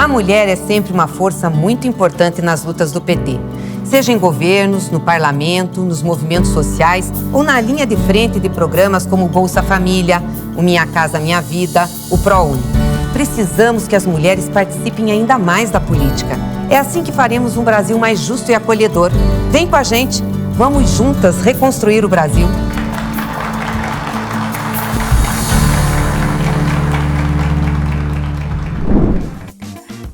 A mulher é sempre uma força muito importante nas lutas do PT. Seja em governos, no parlamento, nos movimentos sociais ou na linha de frente de programas como o Bolsa Família, o Minha Casa Minha Vida, o ProUni. Precisamos que as mulheres participem ainda mais da política. É assim que faremos um Brasil mais justo e acolhedor. Vem com a gente, vamos juntas reconstruir o Brasil.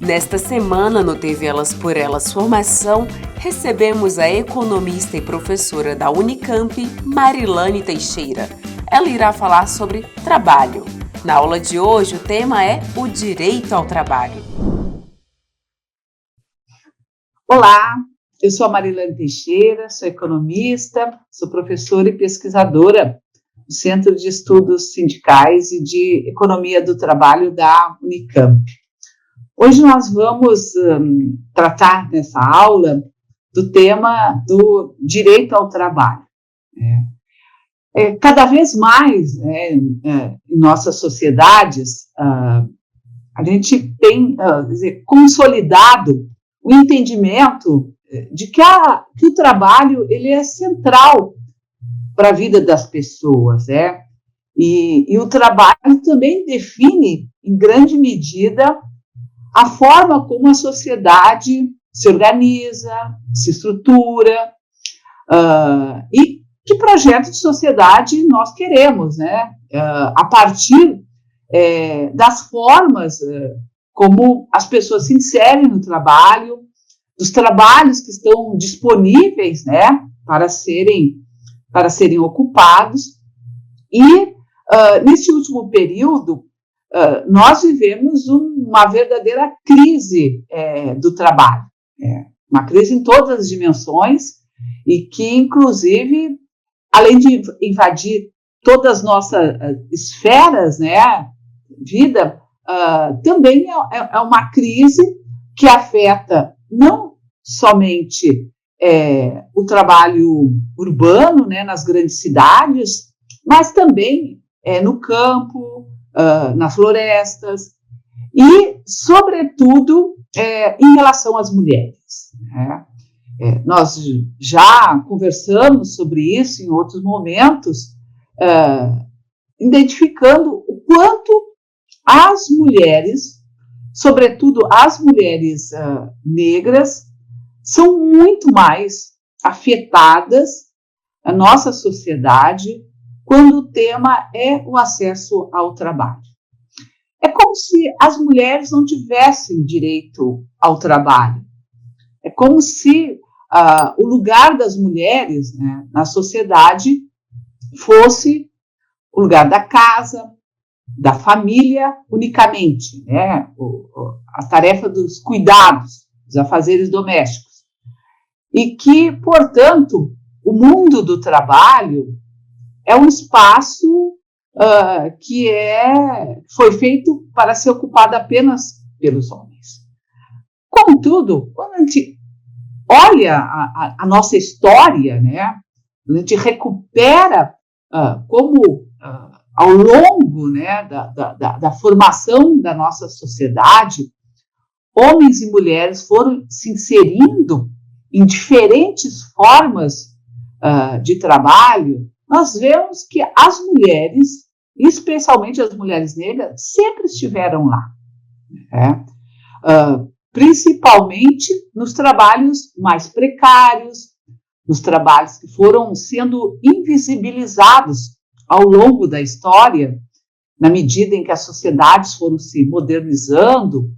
Nesta semana, no TV Elas por Elas Formação, recebemos a economista e professora da Unicamp, Marilane Teixeira. Ela irá falar sobre trabalho. Na aula de hoje, o tema é o direito ao trabalho. Olá, eu sou a Marilane Teixeira, sou economista, sou professora e pesquisadora do Centro de Estudos Sindicais e de Economia do Trabalho da Unicamp. Hoje nós vamos tratar nessa aula do tema do direito ao trabalho. Cada vez mais, em nossas sociedades, a gente tem consolidado o entendimento de que o trabalho ele é central para a vida das pessoas, e o trabalho também define, em grande medida, a forma como a sociedade se organiza, se estrutura, e que projeto de sociedade nós queremos, a partir das formas como as pessoas se inserem no trabalho, dos trabalhos que estão disponíveis, para serem ocupados. E, nesse último período, nós vivemos uma verdadeira crise do trabalho, uma crise em todas as dimensões e que, inclusive, além de invadir todas as nossas esferas, vida, também é uma crise que afeta não somente o trabalho urbano, nas grandes cidades, mas também no campo, nas florestas e, sobretudo, em relação às mulheres. Nós já conversamos sobre isso em outros momentos, identificando o quanto as mulheres, sobretudo as mulheres negras, são muito mais afetadas na nossa sociedade quando o tema é o acesso ao trabalho. É como se as mulheres não tivessem direito ao trabalho. É como se o lugar das mulheres, na sociedade fosse o lugar da casa, da família unicamente, a tarefa dos cuidados, dos afazeres domésticos. E que, portanto, o mundo do trabalho é um espaço que foi feito para ser ocupado apenas pelos homens. Contudo, quando a gente olha a nossa história, a gente recupera como ao longo da formação da nossa sociedade, homens e mulheres foram se inserindo em diferentes formas de trabalho. Nós vemos que as mulheres, especialmente as mulheres negras, sempre estiveram lá, principalmente nos trabalhos mais precários, nos trabalhos que foram sendo invisibilizados ao longo da história, na medida em que as sociedades foram se modernizando,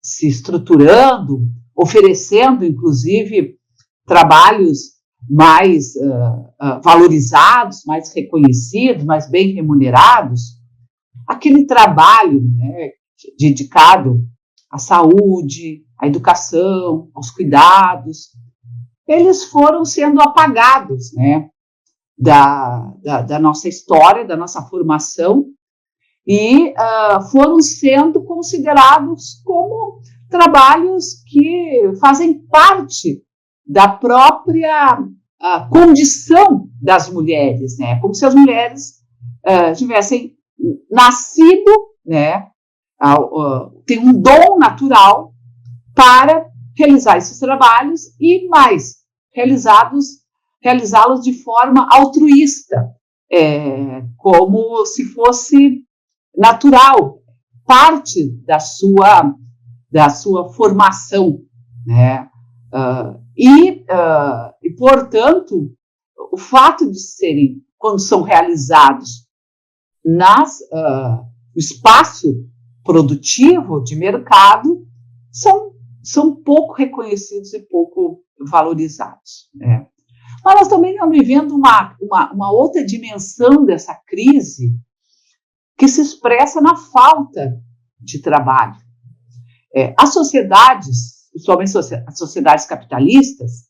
se estruturando, oferecendo, inclusive, trabalhos mais valorizados, mais reconhecidos, mais bem remunerados. Aquele trabalho dedicado à saúde, à educação, aos cuidados, eles foram sendo apagados, da nossa história, da nossa formação, e foram sendo considerados como trabalhos que fazem parte da própria condição das mulheres, como se as mulheres tivessem nascido têm um dom natural para realizar esses trabalhos e mais, realizá-los de forma altruísta, como se fosse natural, parte da sua formação, né? E, portanto, o fato de serem, quando são realizados no espaço produtivo de mercado, são pouco reconhecidos e pouco valorizados, né? Mas nós também estamos vivendo uma outra dimensão dessa crise que se expressa na falta de trabalho. As sociedades, principalmente as sociedades capitalistas,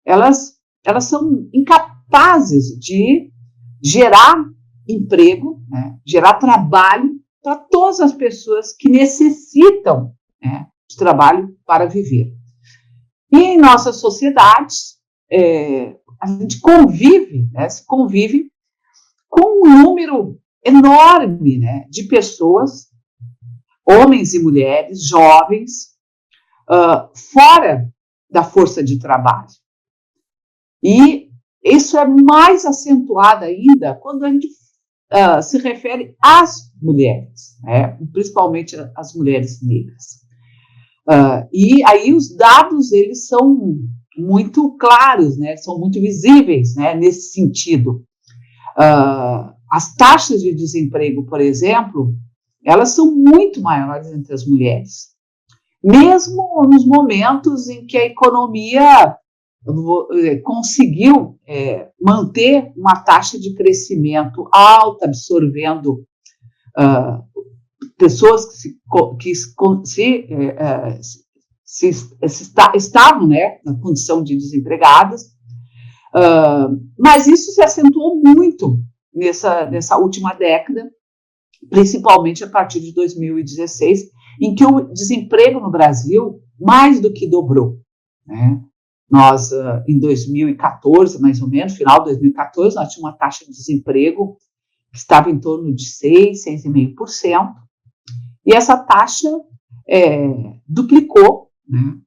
elas são incapazes de gerar emprego, né, gerar trabalho para todas as pessoas que necessitam, né, de trabalho para viver. E em nossas sociedades, a gente se convive com um número enorme, né, de pessoas, homens e mulheres, jovens, fora da força de trabalho. E isso é mais acentuado ainda quando a gente se refere às mulheres, né, principalmente às mulheres negras. E aí os dados, eles são muito claros, né, são muito visíveis, né, nesse sentido. As taxas de desemprego, por exemplo, elas são muito maiores entre as mulheres, mesmo nos momentos em que a economia conseguiu manter uma taxa de crescimento alta, absorvendo pessoas que estavam, né, na condição de desempregadas, mas isso se acentuou muito nessa última década, principalmente a partir de 2016, em que o desemprego no Brasil mais do que dobrou, né? Nós, em 2014, mais ou menos, final de 2014, nós tínhamos uma taxa de desemprego que estava em torno de 6,5%, e essa taxa duplicou, né,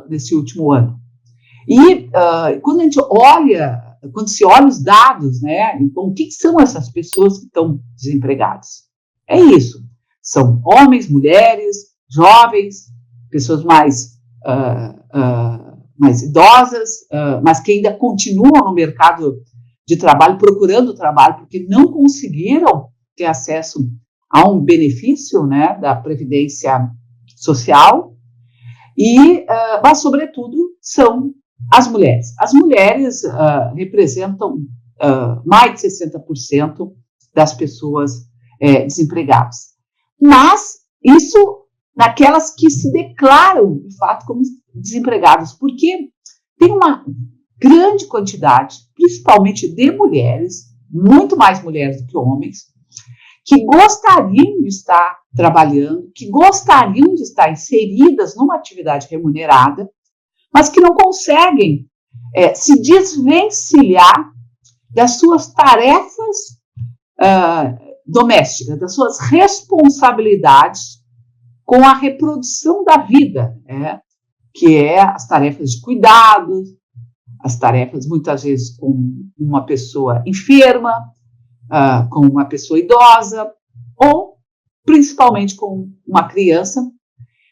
nesse último ano. E quando se olha os dados, né, então, o que são essas pessoas que estão desempregadas? É isso, são homens, mulheres, jovens, pessoas mais idosas, mas que ainda continuam no mercado de trabalho, procurando trabalho, porque não conseguiram ter acesso a um benefício, né, da Previdência Social, mas, sobretudo, são as mulheres. As mulheres representam mais de 60% das pessoas desempregadas. Mas isso naquelas que se declaram, de fato, como desempregadas, porque tem uma grande quantidade, principalmente de mulheres, muito mais mulheres do que homens, que gostariam de estar trabalhando, que gostariam de estar inseridas numa atividade remunerada, mas que não conseguem se desvencilhar das suas tarefas domésticas, das suas responsabilidades com a reprodução da vida, né? Que é as tarefas de cuidado, as tarefas, muitas vezes, com uma pessoa enferma, com uma pessoa idosa, ou, principalmente, com uma criança.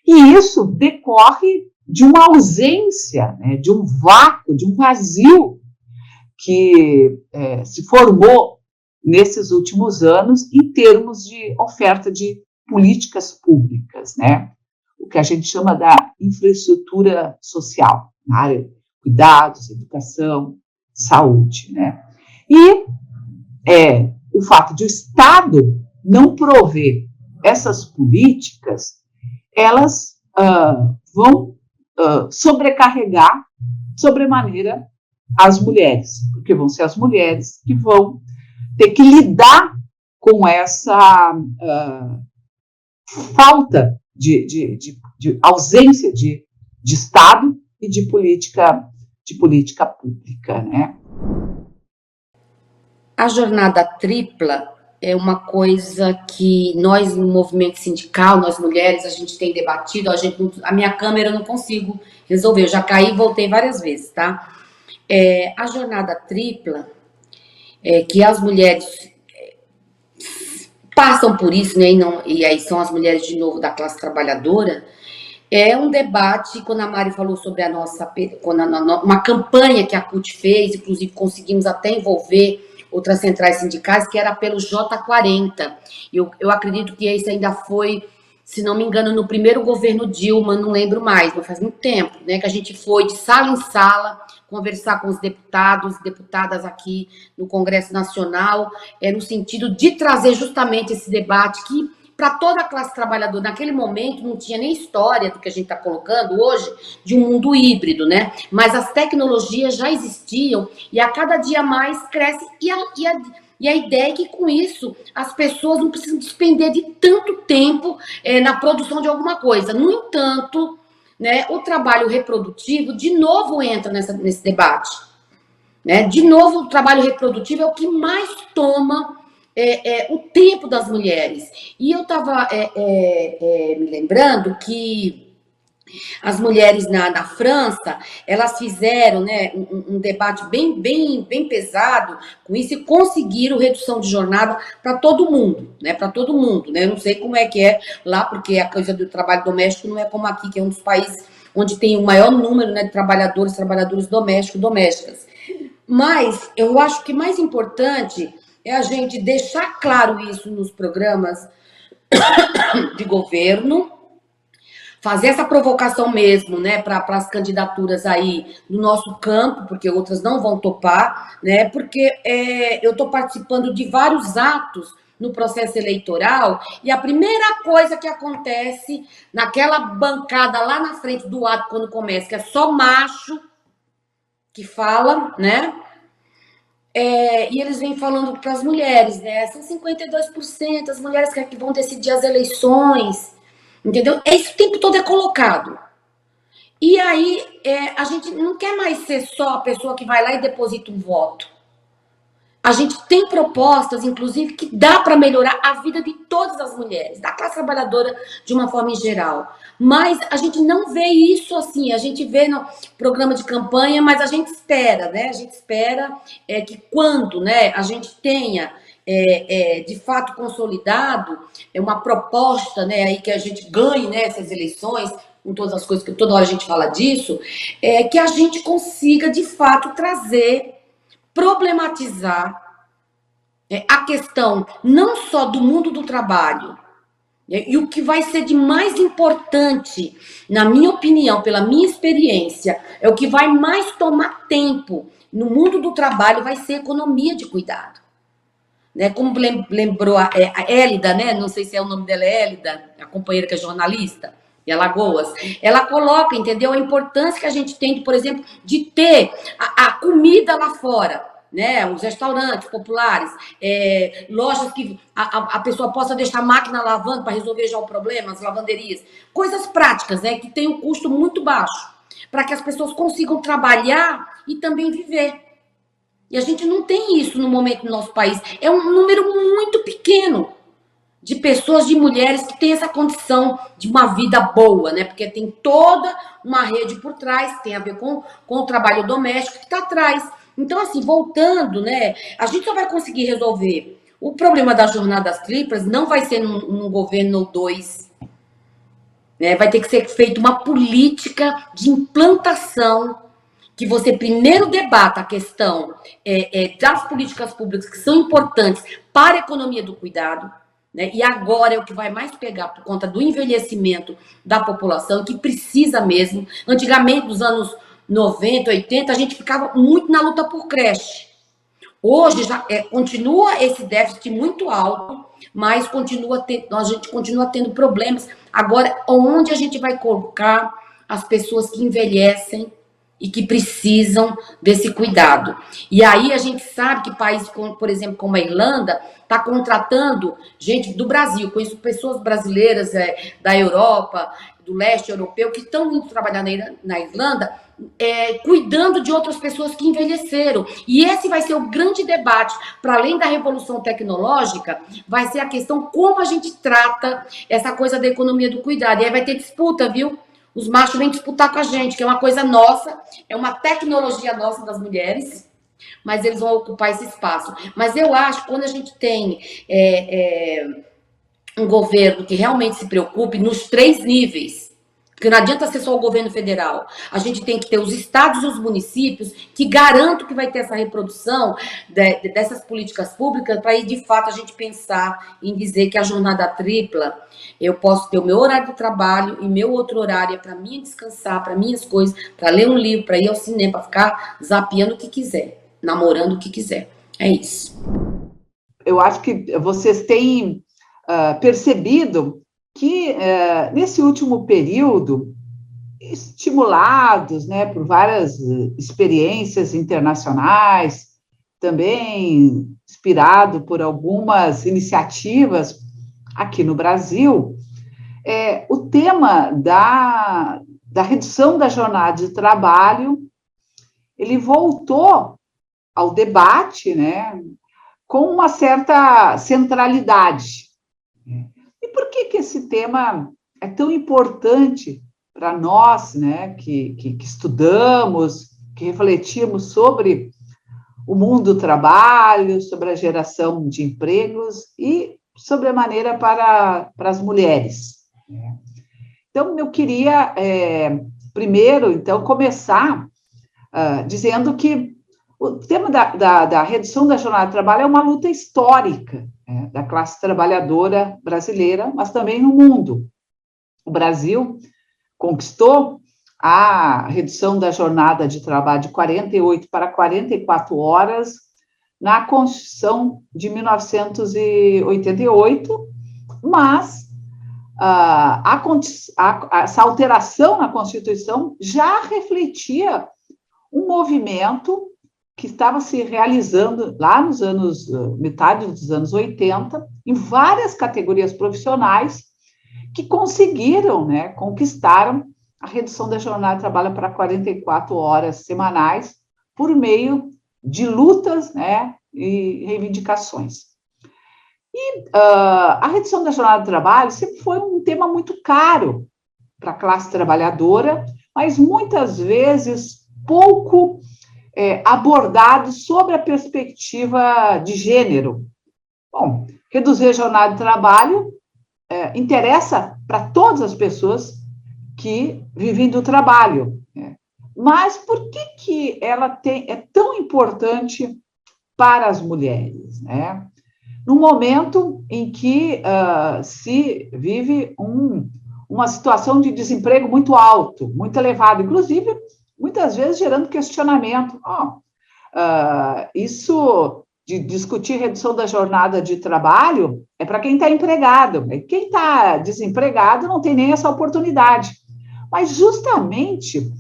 E isso decorre de uma ausência, né, de um vácuo, de um vazio que se formou nesses últimos anos em termos de oferta de políticas públicas, né? O que a gente chama da infraestrutura social, na área de cuidados, educação, saúde, né? E o fato de o Estado não prover essas políticas, elas vão sobrecarregar sobremaneira as mulheres, porque vão ser as mulheres que vão ter que lidar com essa falta de ausência de Estado e de política pública, né? A jornada tripla é uma coisa que nós, no movimento sindical, nós mulheres, a gente tem debatido, a minha câmera eu não consigo resolver, eu já caí e voltei várias vezes, tá? A jornada tripla, que as mulheres passam por isso, né, e aí são as mulheres, de novo, da classe trabalhadora, é um debate, quando a Mari falou sobre uma campanha que a CUT fez, inclusive conseguimos até envolver outras centrais sindicais, que era pelo J40. Eu acredito que esse ainda foi, se não me engano, no primeiro governo Dilma, não lembro mais, mas faz muito tempo, né, que a gente foi de sala em sala conversar com os deputados e deputadas aqui no Congresso Nacional, no sentido de trazer justamente esse debate que, para toda a classe trabalhadora, naquele momento, não tinha nem história do que a gente está colocando hoje, de um mundo híbrido, né? Mas as tecnologias já existiam e a cada dia mais cresce. E a ideia é que, com isso, as pessoas não precisam despender de tanto tempo na produção de alguma coisa. No entanto, né, o trabalho reprodutivo, de novo, entra nesse debate. Né? De novo, o trabalho reprodutivo é o que mais toma o tempo das mulheres. E eu estava me lembrando que as mulheres na França, elas fizeram, né, um debate bem pesado com isso e conseguiram redução de jornada para todo mundo, né? Para todo mundo, né? Eu não sei como é que é lá, porque a coisa do trabalho doméstico não é como aqui, que é um dos países onde tem o maior número, né, de trabalhadores domésticos, domésticas. Mas eu acho que mais importante é a gente deixar claro isso nos programas de governo, fazer essa provocação mesmo, né, para as candidaturas aí no nosso campo, porque outras não vão topar, né, porque eu estou participando de vários atos no processo eleitoral, e a primeira coisa que acontece naquela bancada lá na frente do ato, quando começa, que é só macho que fala, né, e eles vêm falando para as mulheres, né, são 52% as mulheres que vão decidir as eleições, entendeu? Esse tempo todo é colocado. E aí, a gente não quer mais ser só a pessoa que vai lá e deposita um voto. A gente tem propostas, inclusive, que dá para melhorar a vida de todas as mulheres, da classe trabalhadora de uma forma em geral. Mas a gente não vê isso assim, a gente vê no programa de campanha, mas a gente espera, né? A gente espera que quando, né, a gente tenha de fato consolidado uma proposta, né, aí que a gente ganhe, né, essas eleições, com todas as coisas que toda hora a gente fala disso, que a gente consiga de fato problematizar a questão não só do mundo do trabalho, e o que vai ser de mais importante, na minha opinião, pela minha experiência, é o que vai mais tomar tempo no mundo do trabalho, vai ser economia de cuidado. Né, como lembrou a Hélida, né? Não sei se é o nome dela, é Hélida, a companheira que é jornalista, de Alagoas, ela coloca, entendeu? A importância que a gente tem, por exemplo, de ter a comida lá fora, né? Os restaurantes populares, lojas que a pessoa possa deixar a máquina lavando para resolver já o problema, as lavanderias, coisas práticas, né? Que tem um custo muito baixo, para que as pessoas consigam trabalhar e também viver. E a gente não tem isso no momento no nosso país. É um número muito pequeno de pessoas, de mulheres que têm essa condição de uma vida boa, né? Porque tem toda uma rede por trás, que tem a ver com o trabalho doméstico que está atrás. Então, assim, voltando, né? A gente só vai conseguir resolver o problema das jornadas triplas, não vai ser num governo ou dois. Né? Vai ter que ser feita uma política de implantação, que você primeiro debata a questão das políticas públicas que são importantes para a economia do cuidado, né? E agora é o que vai mais pegar por conta do envelhecimento da população, que precisa mesmo. Antigamente, nos anos 90, 80, a gente ficava muito na luta por creche. Hoje já continua esse déficit muito alto, mas a gente continua tendo problemas. Agora, onde a gente vai colocar as pessoas que envelhecem, e que precisam desse cuidado. E aí a gente sabe que países, como, por exemplo, como a Irlanda, está contratando gente do Brasil. Conheço pessoas brasileiras da Europa, do leste europeu, que estão indo trabalhar na Irlanda, cuidando de outras pessoas que envelheceram. E esse vai ser o grande debate, para além da revolução tecnológica, vai ser a questão como a gente trata essa coisa da economia do cuidado. E aí vai ter disputa, viu? Os machos vêm disputar com a gente, que é uma coisa nossa, é uma tecnologia nossa das mulheres, mas eles vão ocupar esse espaço. Mas eu acho que quando a gente tem um governo que realmente se preocupe nos 3 níveis, porque não adianta ser só o governo federal. A gente tem que ter os estados e os municípios que garantam que vai ter essa reprodução dessas políticas públicas, para aí, de fato, a gente pensar em dizer que a jornada tripla, eu posso ter o meu horário de trabalho e meu outro horário é para mim descansar, para minhas coisas, para ler um livro, para ir ao cinema, para ficar zapeando o que quiser, namorando o que quiser. É isso. Eu acho que vocês têm percebido que, nesse último período, estimulados, né, por várias experiências internacionais, também inspirado por algumas iniciativas aqui no Brasil, o tema da redução da jornada de trabalho, ele voltou ao debate, né, com uma certa centralidade. E por que esse tema é tão importante para nós, né, que estudamos, que refletimos sobre o mundo do trabalho, sobre a geração de empregos e sobre a maneira para as mulheres? Então, eu queria, primeiro, então, começar dizendo que o tema da redução da jornada de trabalho é uma luta histórica, da classe trabalhadora brasileira, mas também no mundo. O Brasil conquistou a redução da jornada de trabalho de 48 para 44 horas na Constituição de 1988, mas essa alteração na Constituição já refletia um movimento que estava se realizando lá nos anos, metade dos anos 80, em várias categorias profissionais, que conseguiram, né, conquistaram a redução da jornada de trabalho para 44 horas semanais, por meio de lutas, né, e reivindicações. E a redução da jornada de trabalho sempre foi um tema muito caro para a classe trabalhadora, mas muitas vezes pouco abordado sobre a perspectiva de gênero. Bom, reduzir a jornada de trabalho interessa para todas as pessoas que vivem do trabalho, né? Mas por que ela é tão importante para as mulheres, né? No momento em que se vive uma situação de desemprego muito alto, muito elevado, inclusive, muitas vezes gerando questionamento. Isso de discutir redução da jornada de trabalho é para quem está empregado. Quem está desempregado não tem nem essa oportunidade. Mas, justamente,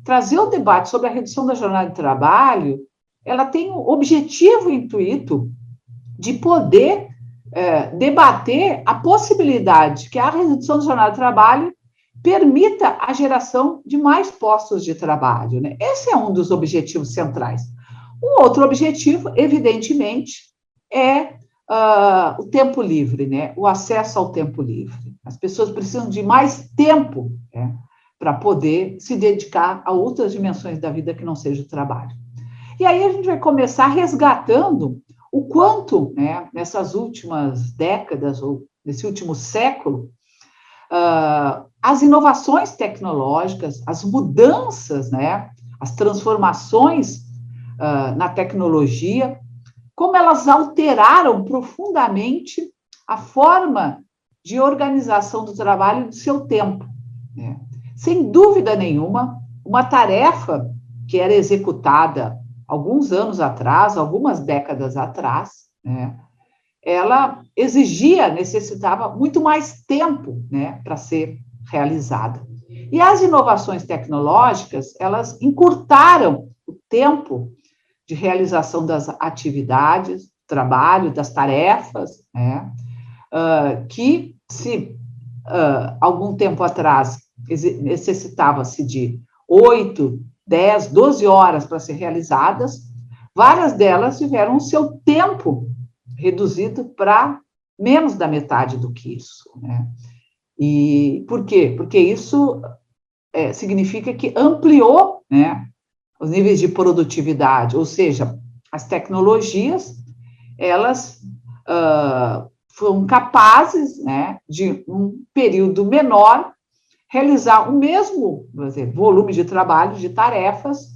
trazer o debate sobre a redução da jornada de trabalho, ela tem o objetivo e intuito de poder debater a possibilidade que a redução da jornada de trabalho permita a geração de mais postos de trabalho, né? Esse é um dos objetivos centrais. Um outro objetivo, evidentemente, é o tempo livre, né? O acesso ao tempo livre. As pessoas precisam de mais tempo, né, para poder se dedicar a outras dimensões da vida que não seja o trabalho. E aí a gente vai começar resgatando o quanto, né, nessas últimas décadas, ou nesse último século, as inovações tecnológicas, as mudanças, né, as transformações na tecnologia, como elas alteraram profundamente a forma de organização do trabalho e do seu tempo, né? Sem dúvida nenhuma, uma tarefa que era executada alguns anos atrás, algumas décadas atrás, né, ela necessitava muito mais tempo, né, para ser realizada. E as inovações tecnológicas, elas encurtaram o tempo de realização das atividades, do trabalho, das tarefas, né? Que se algum tempo atrás necessitava-se de 8, 10, 12 horas para ser realizadas, várias delas tiveram o seu tempo reduzido para menos da metade do que isso, né? E por quê? Porque isso significa que ampliou, né, os níveis de produtividade, ou seja, as tecnologias, elas foram capazes, né, de um período menor realizar o mesmo, vamos dizer, volume de trabalho, de tarefas,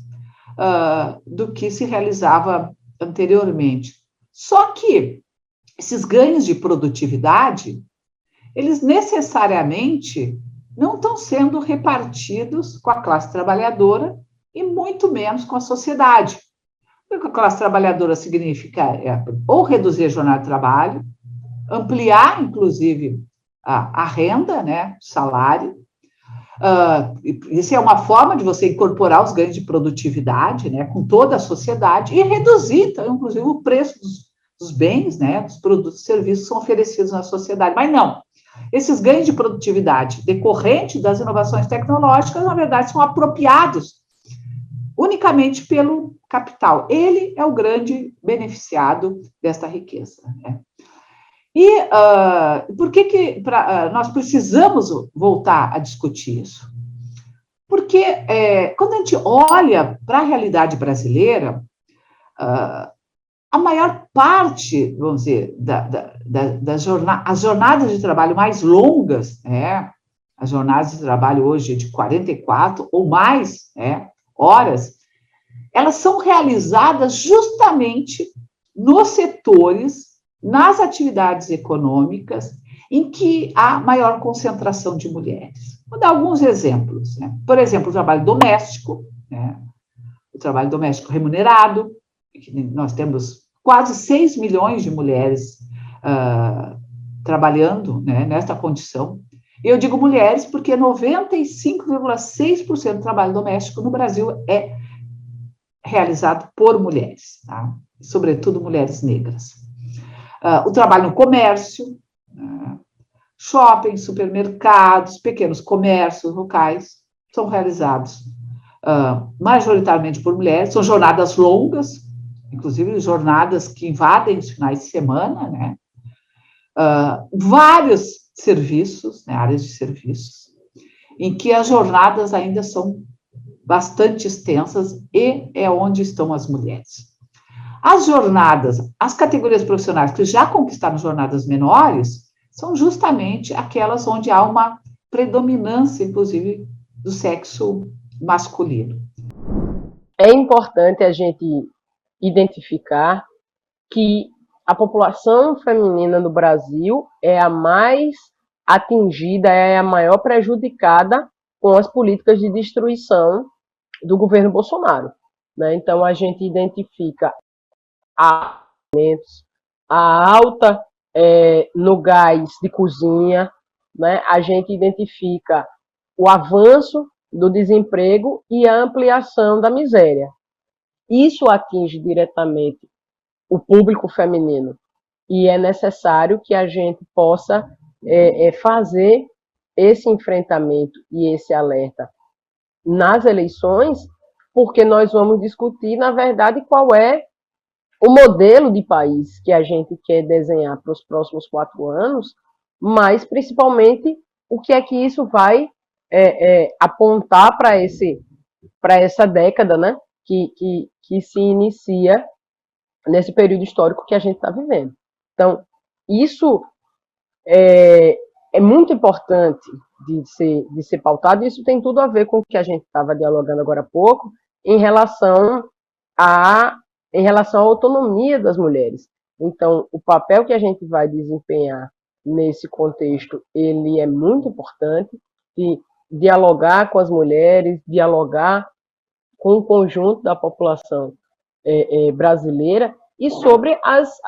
do que se realizava anteriormente. Só que esses ganhos de produtividade, eles necessariamente não estão sendo repartidos com a classe trabalhadora e muito menos com a sociedade. O que a classe trabalhadora significa ou reduzir a jornada de trabalho, ampliar, inclusive, a renda, né, o salário. Isso é uma forma de você incorporar os ganhos de produtividade, né, com toda a sociedade e reduzir, então, inclusive, o preço dos bens, né, dos produtos e serviços que são oferecidos na sociedade. Mas não, esses ganhos de produtividade decorrentes das inovações tecnológicas, na verdade, são apropriados unicamente pelo capital. Ele é o grande beneficiado desta riqueza, né? E por que nós precisamos voltar a discutir isso? Porque quando a gente olha para a realidade brasileira, a maior parte, vamos dizer, as jornadas de trabalho mais longas, né, as jornadas de trabalho hoje de 44 ou mais, né, horas, elas são realizadas justamente nos setores, nas atividades econômicas, em que há maior concentração de mulheres. Vou dar alguns exemplos, né? Por exemplo, o trabalho doméstico, né? O trabalho doméstico remunerado, nós temos quase 6 milhões de mulheres trabalhando, né, nesta condição. Eu digo mulheres porque 95,6% do trabalho doméstico no Brasil é realizado por mulheres, tá? Sobretudo mulheres negras. O trabalho no comércio, shoppings, supermercados, pequenos comércios locais, são realizados majoritariamente por mulheres, são jornadas longas, inclusive jornadas que invadem os finais de semana, né? Vários serviços, né, áreas de serviços, em que as jornadas ainda são bastante extensas e é onde estão as mulheres. As jornadas, as categorias profissionais que já conquistaram jornadas menores, são justamente aquelas onde há uma predominância, inclusive, do sexo masculino. É importante a gente identificar que a população feminina no Brasil é a mais atingida, é a maior prejudicada com as políticas de destruição do governo Bolsonaro, né? Então, a gente identifica a alta no gás de cozinha, né? A gente identifica o avanço do desemprego e a ampliação da miséria. Isso atinge diretamente o público feminino e é necessário que a gente possa fazer esse enfrentamento e esse alerta nas eleições, porque nós vamos discutir, na verdade, qual é o modelo de país que a gente quer desenhar para os próximos 4 anos, mas, principalmente, o que é que isso vai apontar para essa década, né, que se inicia nesse período histórico que a gente está vivendo. Então, isso é muito importante de ser pautado, e isso tem tudo a ver com o que a gente estava dialogando agora há pouco, em relação à autonomia das mulheres. Então, o papel que a gente vai desempenhar nesse contexto, ele é muito importante, de dialogar com as mulheres, dialogar com o conjunto da população brasileira, e sobre as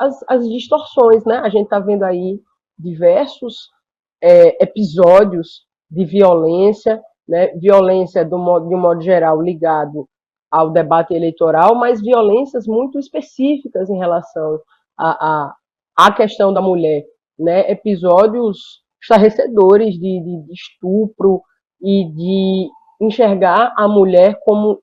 distorções, né? A gente está vendo aí diversos episódios de violência, né, violência de um modo geral ligado ao debate eleitoral, mas violências muito específicas em relação à questão da mulher, né, episódios estarrecedores de estupro e de enxergar a mulher como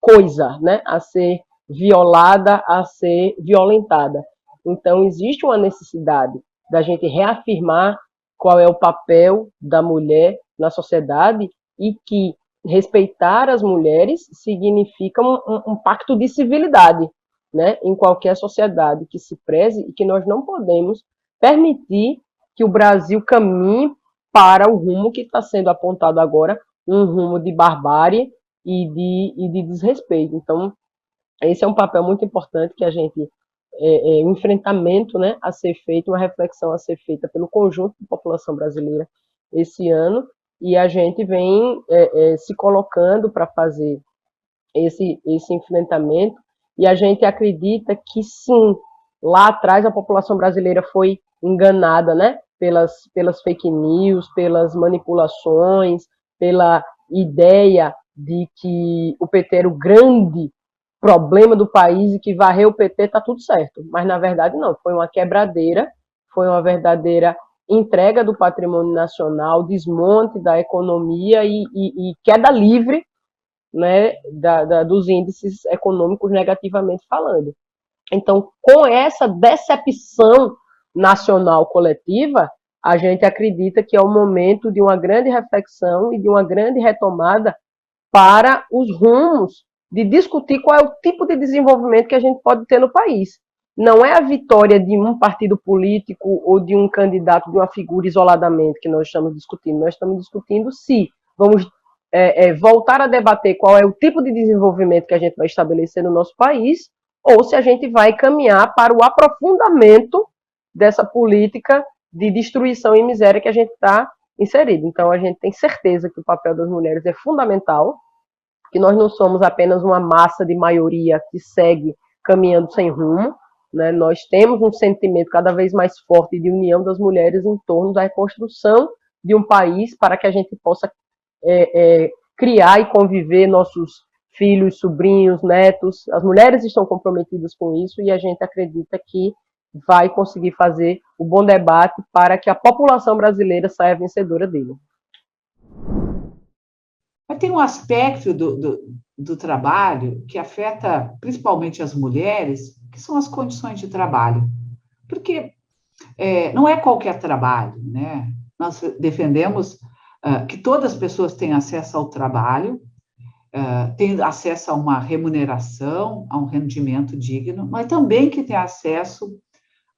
coisa, né, a ser violada, a ser violentada. Então, existe uma necessidade da gente reafirmar qual é o papel da mulher na sociedade e que respeitar as mulheres significa um pacto de civilidade, né, em qualquer sociedade que se preze, e que nós não podemos permitir que o Brasil caminhe para o rumo que está sendo apontado agora, um rumo de barbárie e de desrespeito. Então, esse é um papel muito importante que a gente um enfrentamento, né, a ser feito, uma reflexão a ser feita pelo conjunto da população brasileira esse ano, e a gente vem se colocando para fazer esse enfrentamento, e a gente acredita que sim, lá atrás a população brasileira foi enganada, né, pelas fake news, pelas manipulações, pela ideia de que o PT era o grande problema do país e que varreu o PT está tudo certo. Mas, na verdade, não. Foi uma quebradeira, foi uma verdadeira entrega do patrimônio nacional, desmonte da economia e queda livre, né, dos índices econômicos negativamente falando. Então, com essa decepção nacional coletiva, a gente acredita que é o momento de uma grande reflexão e de uma grande retomada para os rumos de discutir qual é o tipo de desenvolvimento que a gente pode ter no país. Não é a vitória de um partido político ou de um candidato, de uma figura isoladamente que nós estamos discutindo. Nós estamos discutindo se vamos voltar a debater qual é o tipo de desenvolvimento que a gente vai estabelecer no nosso país, ou se a gente vai caminhar para o aprofundamento dessa política de destruição e miséria que a gente está inserido. Então, a gente tem certeza que o papel das mulheres é fundamental, que nós não somos apenas uma massa de maioria que segue caminhando sem rumo, né? Nós temos um sentimento cada vez mais forte de união das mulheres em torno da reconstrução de um país para que a gente possa criar e conviver nossos filhos, sobrinhos, netos. As mulheres estão comprometidas com isso e a gente acredita que vai conseguir fazer o bom debate para que a população brasileira saia vencedora dele. Mas tem um aspecto do trabalho que afeta principalmente as mulheres, que são as condições de trabalho. Porque não é qualquer trabalho, né? Nós defendemos que todas as pessoas têm acesso ao trabalho, têm acesso a uma remuneração, a um rendimento digno, mas também que têm acesso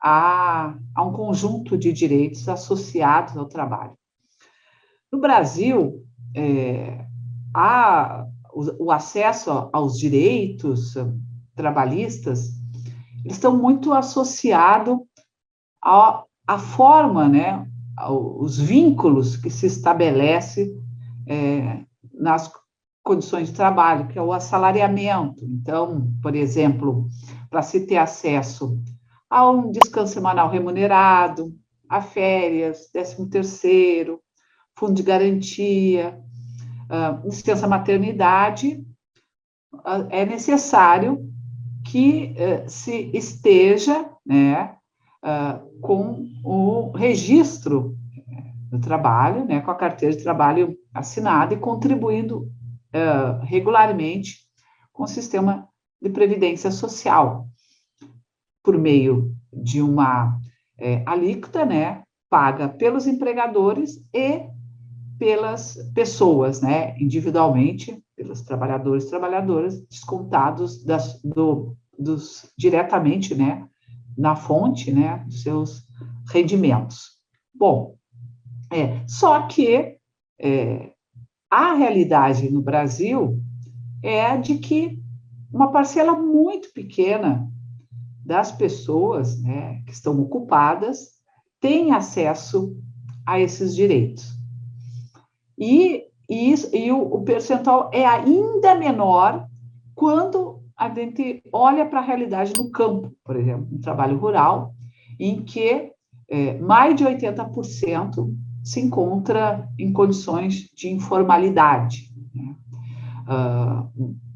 a um conjunto de direitos associados ao trabalho. No Brasil, o acesso aos direitos trabalhistas, eles estão muito associados à forma, né, os vínculos que se estabelece nas condições de trabalho, que é o assalariamento. Então, por exemplo, para se ter acesso a um descanso semanal remunerado, a férias, 13º, fundo de garantia, licença maternidade, é necessário que se esteja, né, com o registro do trabalho, né, com a carteira de trabalho assinada e contribuindo regularmente com o sistema de previdência social, por meio de uma alíquota, né, paga pelos empregadores e pelas pessoas, né, individualmente, pelos trabalhadores e trabalhadoras, descontados diretamente, né, na fonte, né, dos seus rendimentos. Bom, só que a realidade no Brasil é a de que uma parcela muito pequena das pessoas, né, que estão ocupadas tem acesso a esses direitos. E o percentual é ainda menor quando a gente olha para a realidade no campo, por exemplo, no trabalho rural, em que mais de 80% se encontra em condições de informalidade, né?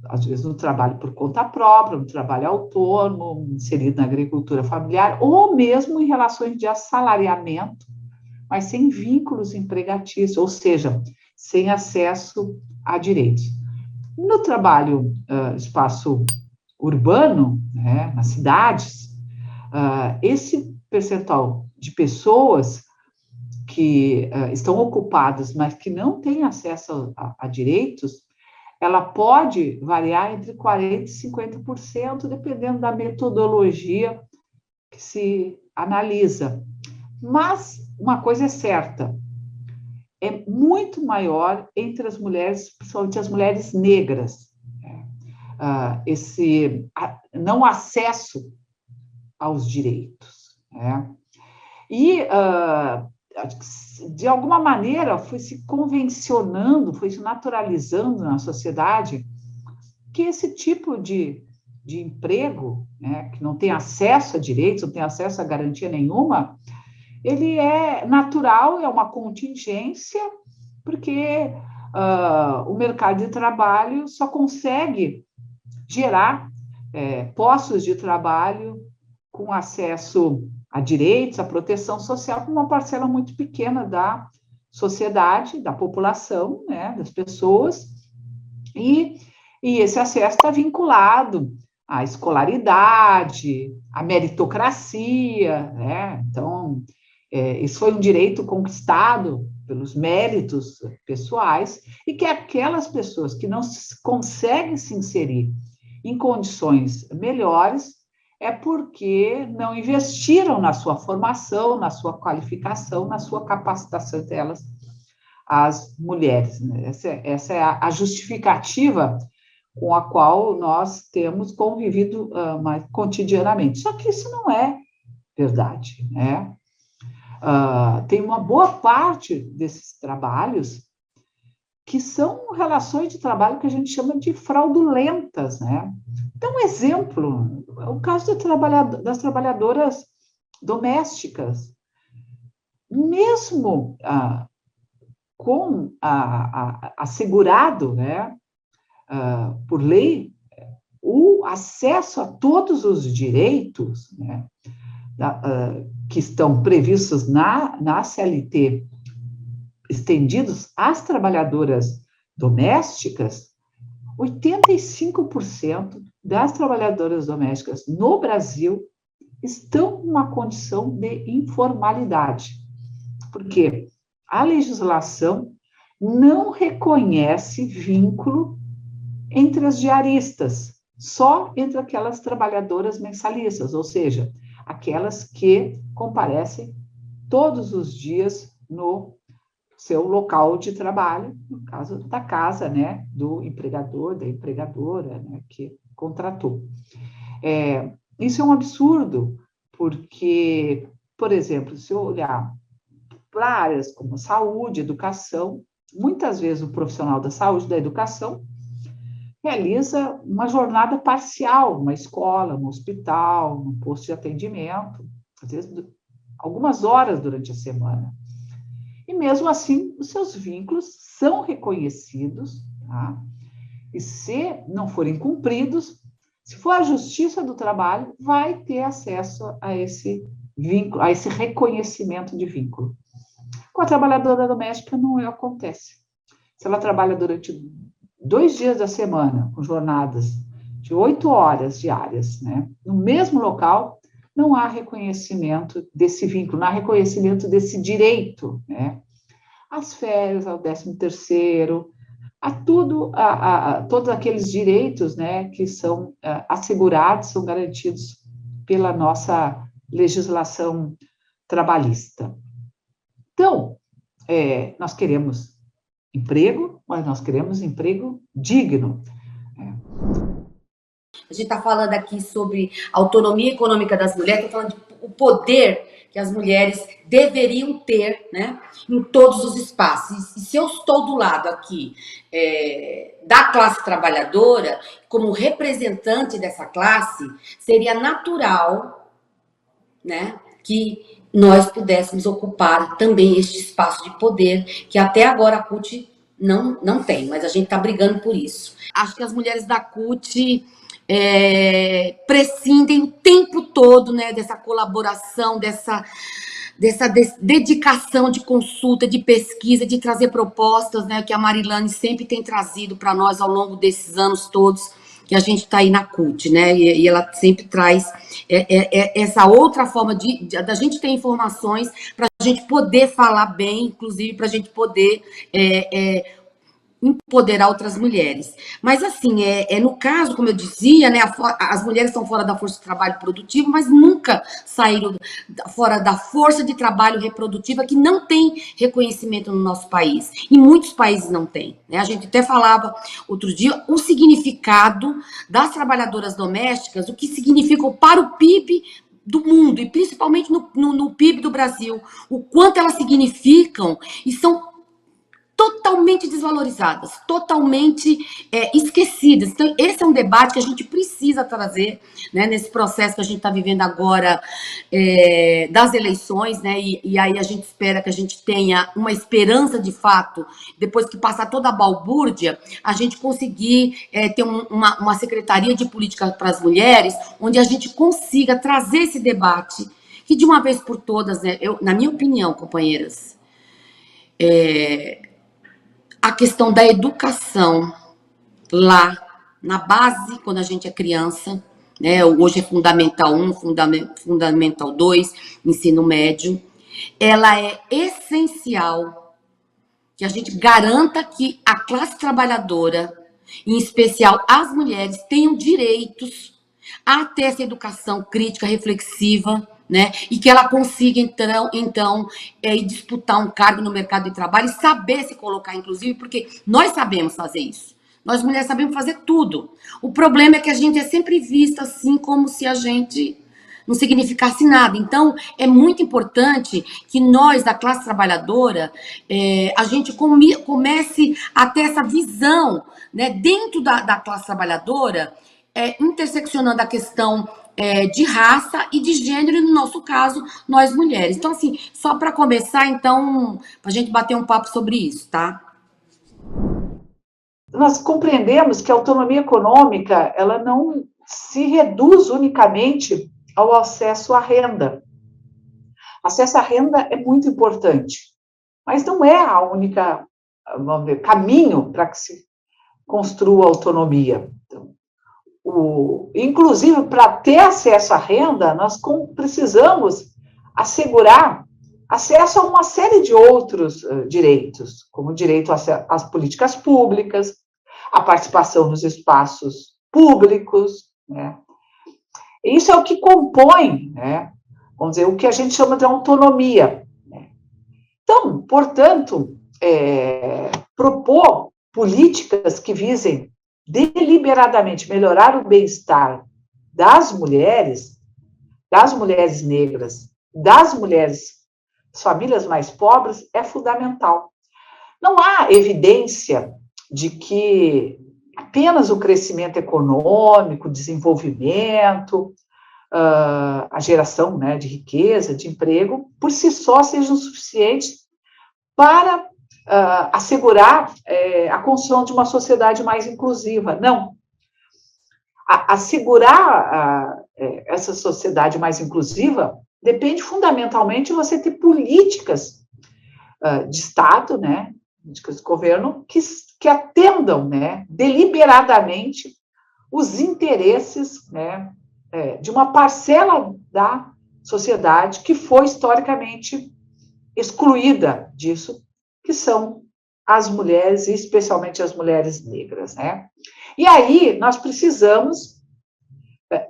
Às vezes no trabalho por conta própria, no trabalho autônomo, inserido na agricultura familiar, ou mesmo em relações de assalariamento, mas sem vínculos empregatícios, ou seja, sem acesso a direitos. No trabalho, espaço urbano, né, nas cidades, esse percentual de pessoas que estão ocupadas, mas que não têm acesso a direitos, ela pode variar entre 40% e 50%, dependendo da metodologia que se analisa. Mas uma coisa é certa, é muito maior entre as mulheres, principalmente as mulheres negras, esse não acesso aos direitos, né? E, de alguma maneira, foi se convencionando, foi se naturalizando na sociedade que esse tipo de emprego, né, que não tem acesso a direitos, não tem acesso a garantia nenhuma, ele é natural, é uma contingência, porque o mercado de trabalho só consegue gerar postos de trabalho com acesso a direitos, a proteção social, com uma parcela muito pequena da sociedade, da população, né, das pessoas, e esse acesso está vinculado à escolaridade, à meritocracia, né? Então, isso foi um direito conquistado pelos méritos pessoais, e que aquelas pessoas que não conseguem se inserir em condições melhores é porque não investiram na sua formação, na sua qualificação, na sua capacitação delas, as mulheres, né? Essa é a justificativa com a qual nós temos convivido cotidianamente. Só que isso não é verdade, né? Tem uma boa parte desses trabalhos que são relações de trabalho que a gente chama de fraudulentas, né? Então, um exemplo é o caso das trabalhadoras domésticas. Mesmo com assegurado, né, por lei, o acesso a todos os direitos, né, que estão previstos na CLT, estendidos às trabalhadoras domésticas, 85% das trabalhadoras domésticas no Brasil estão numa condição de informalidade. Por quê? A legislação não reconhece vínculo entre as diaristas, só entre aquelas trabalhadoras mensalistas, ou seja, aquelas que comparecem todos os dias no seu local de trabalho, no caso da casa, né, do empregador, da empregadora, né, que contratou. Isso é um absurdo, porque, por exemplo, se eu olhar para áreas como saúde, educação, muitas vezes o profissional da saúde, da educação, realiza uma jornada parcial numa escola, no hospital, no posto de atendimento, às vezes algumas horas durante a semana. E mesmo assim, os seus vínculos são reconhecidos, tá? E se não forem cumpridos, se for a Justiça do Trabalho, vai ter acesso a esse vínculo, a esse reconhecimento de vínculo. Com a trabalhadora doméstica não acontece. Se ela trabalha durante 2 dias da semana, com jornadas de 8 horas diárias, né, no mesmo local, não há reconhecimento desse vínculo, não há reconhecimento desse direito, né? Às férias, ao 13º, a todos aqueles direitos, né, que são assegurados, são garantidos pela nossa legislação trabalhista. Então, nós queremos emprego, mas nós queremos emprego digno. A gente está falando aqui sobre autonomia econômica das mulheres, estou falando do poder que as mulheres deveriam ter, né, em todos os espaços. E se eu estou do lado aqui da classe trabalhadora, como representante dessa classe, seria natural, né, que nós pudéssemos ocupar também este espaço de poder que até agora a CUT não tem, mas a gente está brigando por isso. Acho que as mulheres da CUT prescindem o tempo todo, né, dessa colaboração, dessa dedicação de consulta, de pesquisa, de trazer propostas, né, que a Marilane sempre tem trazido para nós ao longo desses anos todos que a gente está aí na CUT, né, e ela sempre traz essa outra forma da gente ter informações para a gente poder falar bem, inclusive para a gente poder empoderar outras mulheres. Mas, assim, no caso, como eu dizia, né, as mulheres estão fora da força de trabalho produtivo, mas nunca saíram fora da força de trabalho reprodutiva, que não tem reconhecimento no nosso país. E muitos países não têm. Né? A gente até falava outro dia o significado das trabalhadoras domésticas, o que significam para o PIB do mundo, e principalmente no PIB do Brasil, o quanto elas significam e são totalmente desvalorizadas, totalmente esquecidas. Então, esse é um debate que a gente precisa trazer, né, nesse processo que a gente está vivendo agora das eleições, né, e aí a gente espera que a gente tenha uma esperança de fato, depois que passar toda a balbúrdia, a gente conseguir ter uma secretaria de política para as mulheres, onde a gente consiga trazer esse debate, que de uma vez por todas, né, na minha opinião, companheiras, a questão da educação lá na base, quando a gente é criança, né? Hoje é Fundamental 1, Fundamental 2, ensino médio, ela é essencial que a gente garanta que a classe trabalhadora, em especial as mulheres, tenham direitos a ter essa educação crítica, reflexiva, né? E que ela consiga, então disputar um cargo no mercado de trabalho e saber se colocar, inclusive, porque nós sabemos fazer isso. Nós, mulheres, sabemos fazer tudo. O problema é que a gente é sempre vista assim, como se a gente não significasse nada. Então, é muito importante que nós, da classe trabalhadora, a gente comece a ter essa visão, né, dentro da classe trabalhadora, interseccionando a questão de raça e de gênero, e no nosso caso, nós mulheres. Então, assim, só para começar, então, para a gente bater um papo sobre isso, tá? Nós compreendemos que a autonomia econômica, ela não se reduz unicamente ao acesso à renda. Acesso à renda é muito importante, mas não é a única, vamos ver, caminho para que se construa a autonomia. Então, inclusive, para ter acesso à renda, nós precisamos assegurar acesso a uma série de outros direitos, como o direito às políticas públicas, a participação nos espaços públicos, né? Isso é o que compõe, né, vamos dizer, o que a gente chama de autonomia. Né? Então, portanto, propor políticas que visem deliberadamente melhorar o bem-estar das mulheres negras, das famílias mais pobres, é fundamental. Não há evidência de que apenas o crescimento econômico, o desenvolvimento, a geração, né, de riqueza, de emprego, por si só sejam suficientes para assegurar a construção de uma sociedade mais inclusiva. Não. Assegurar essa sociedade mais inclusiva depende fundamentalmente de você ter políticas de Estado, né, políticas de governo, que atendam, né, deliberadamente os interesses, né, de uma parcela da sociedade que foi historicamente excluída disso, que são as mulheres, e especialmente as mulheres negras, né? E aí nós precisamos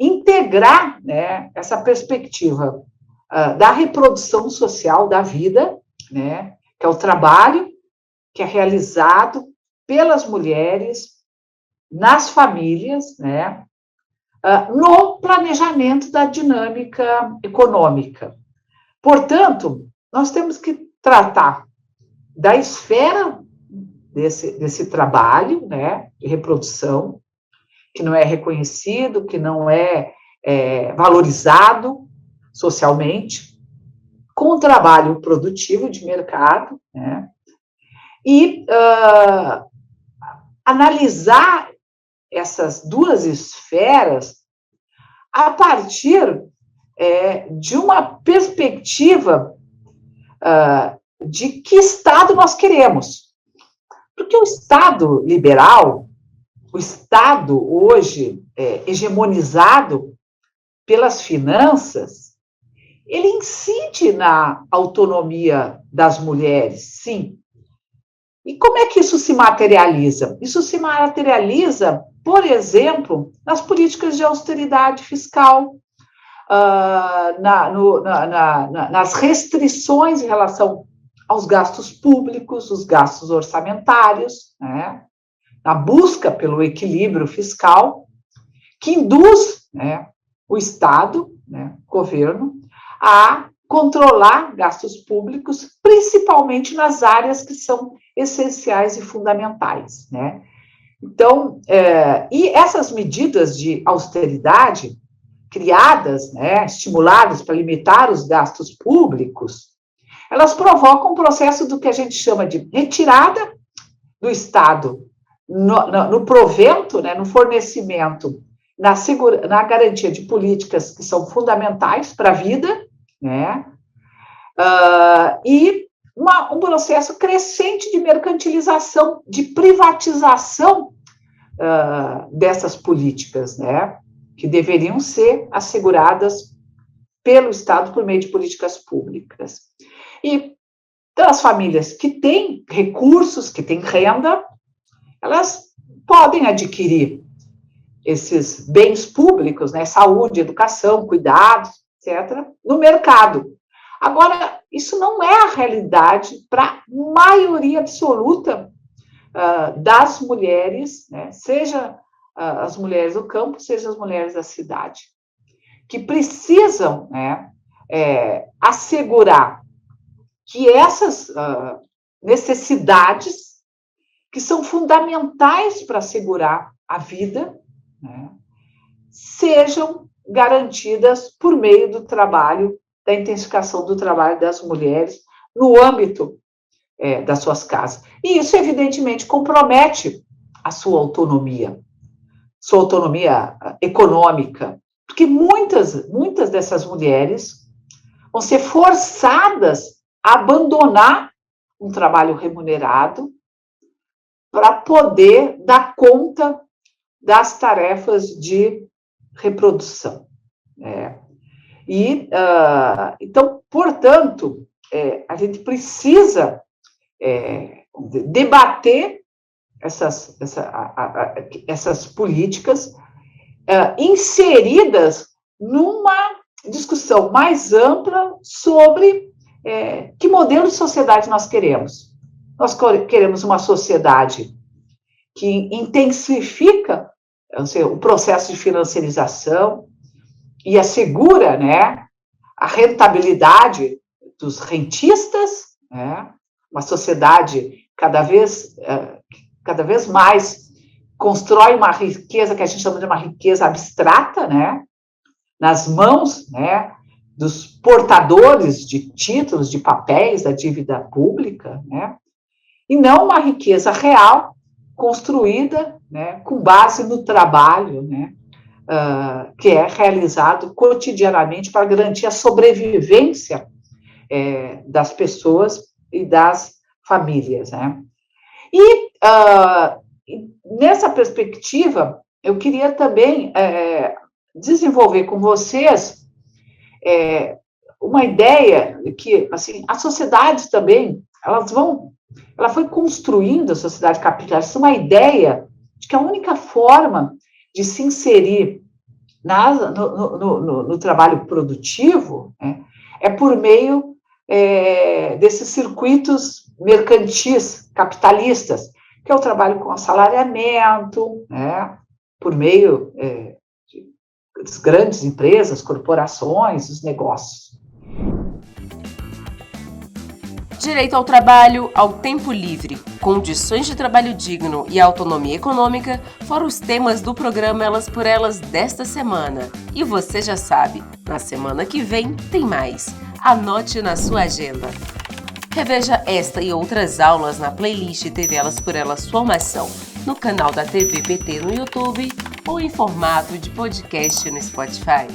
integrar, né, essa perspectiva da reprodução social da vida, né, que é o trabalho que é realizado pelas mulheres nas famílias, né, no planejamento da dinâmica econômica. Portanto, nós temos que tratar da esfera desse trabalho, né, de reprodução, que não é reconhecido, que não é valorizado socialmente, com o trabalho produtivo de mercado, né? E analisar essas duas esferas a partir de uma perspectiva de que Estado nós queremos. Porque o Estado liberal, o Estado hoje hegemonizado pelas finanças, ele incide na autonomia das mulheres, sim. E como é que isso se materializa? Isso se materializa, por exemplo, nas políticas de austeridade fiscal, nas restrições em relação aos gastos públicos, os gastos orçamentários, né? Na busca pelo equilíbrio fiscal, que induz, né, o Estado, né, o governo, a controlar gastos públicos, principalmente nas áreas que são essenciais e fundamentais, né? Então, e essas medidas de austeridade criadas, né, estimuladas para limitar os gastos públicos, elas provocam um processo do que a gente chama de retirada do Estado no provento, né, no fornecimento, na garantia de políticas que são fundamentais para a vida, né, e um processo crescente de mercantilização, de privatização dessas políticas, né, que deveriam ser asseguradas pelo Estado por meio de políticas públicas. E então, as famílias que têm recursos, que têm renda, elas podem adquirir esses bens públicos, né, saúde, educação, cuidados, etc., no mercado. Agora, isso não é a realidade para a maioria absoluta das mulheres, né, seja as mulheres do campo, seja as mulheres da cidade, que precisam, né, assegurar que essas necessidades, que são fundamentais para assegurar a vida, né, sejam garantidas por meio do trabalho, da intensificação do trabalho das mulheres no âmbito das suas casas. E isso, evidentemente, compromete a sua autonomia econômica, porque muitas dessas mulheres vão ser forçadas a abandonar um trabalho remunerado para poder dar conta das tarefas de reprodução. Então, portanto, a gente precisa debater essas políticas inseridas numa discussão mais ampla sobre que modelo de sociedade nós queremos. Nós queremos uma sociedade que intensifica o processo de financiarização e assegura, né, a rentabilidade dos rentistas, né, uma sociedade cada vez mais constrói uma riqueza que a gente chama de uma riqueza abstrata, né, nas mãos, né, dos portadores de títulos, de papéis da dívida pública, né, e não uma riqueza real construída, né, com base no trabalho, né, que é realizado cotidianamente para garantir a sobrevivência das pessoas e das famílias, né. E nessa perspectiva, eu queria também desenvolver com vocês uma ideia que, assim, as sociedades também, ela foi construindo a sociedade capitalista uma ideia de que a única forma de se inserir no trabalho produtivo, né, é por meio desses circuitos mercantis, capitalistas, que é o trabalho com assalariamento, né, por meio das grandes empresas, corporações, os negócios. Direito ao trabalho, ao tempo livre, condições de trabalho digno e autonomia econômica foram os temas do programa Elas por Elas desta semana. E você já sabe, na semana que vem tem mais. Anote na sua agenda. Reveja esta e outras aulas na playlist TV Elas por Elas Formação, no canal da TV PT no YouTube ou em formato de podcast no Spotify.